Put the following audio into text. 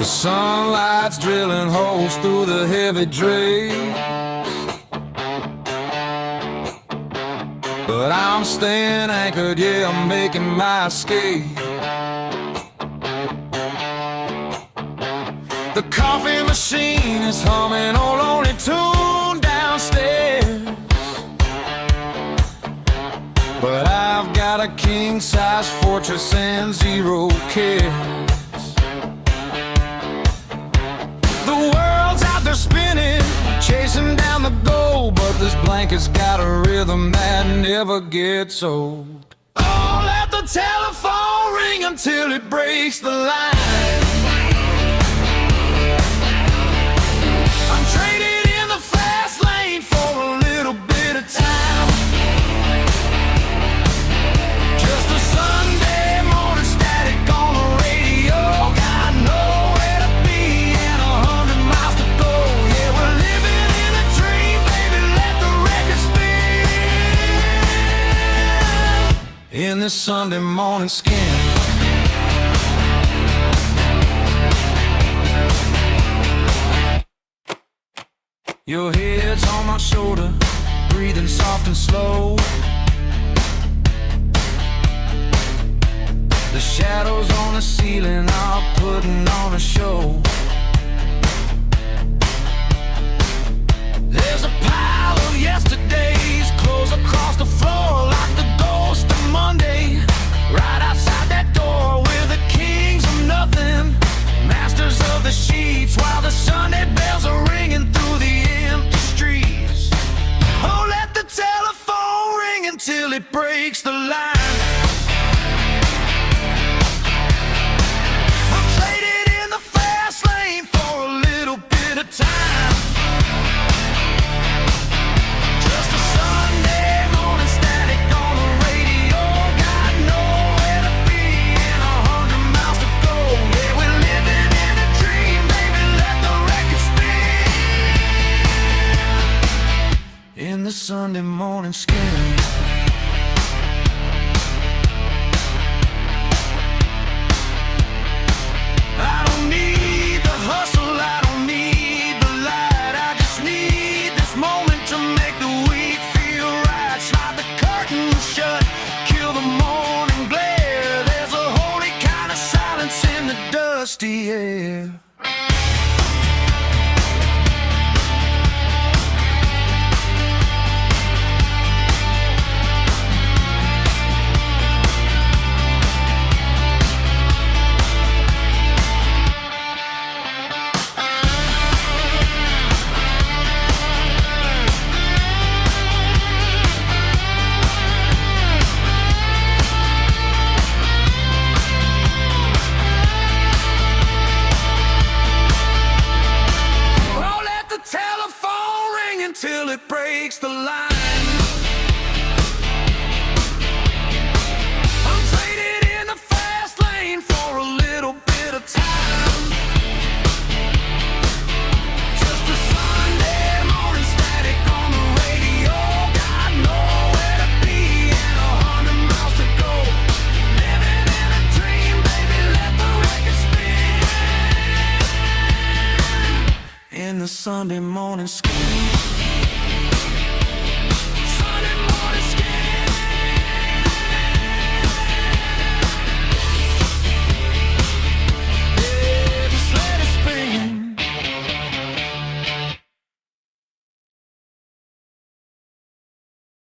The sunlight's drilling holes through the heavy drape, but I'm staying anchored, yeah, I'm making my escape. The coffee machine is humming a lonely tune downstairs, but I've got a king-size fortress and zero cares. The world's out there spinning, chasing down the gold, but this blanket's got a rhythm that never gets old. Oh, let the telephone ring until it breaks the line. I'm traded in the fast lane for a little bit of time. Just a Sunday morning static on the radio. Got nowhere to be and 100 miles to go. Yeah, we're living in a dream, baby, let the record spin. In this Sunday morning skin. Your head's on my shoulder, breathing soft and slow. The shadows on the ceiling are putting on a show. There's a pile of yesterday's clothes across the floor, like the ghost of Monday. Right outside that door, we're the kings of nothing, masters of the sheets, while the Sunday bells are ringing through the empty streets. Oh, let the telephone ring until it breaks the line. I'm traded in the fast lane for a little bit of time. Just a Sunday morning static on the radio. Got nowhere to be and 100 miles to go. Yeah, we're living in a dream, baby, let the record spin. In the Sunday morning skin. I don't need the hustle, I don't need the light, I just need this moment to make the week feel right. Slide the curtain shut, kill the morning glare. There's a holy kind of silence in the dusty air. Till it breaks the line. I'm traded in the fast lane for a little bit of time. Just a Sunday morning static on the radio. Got nowhere to be and 100 miles to go. Living in a dream, baby, let the record spin. In the Sunday morning skin.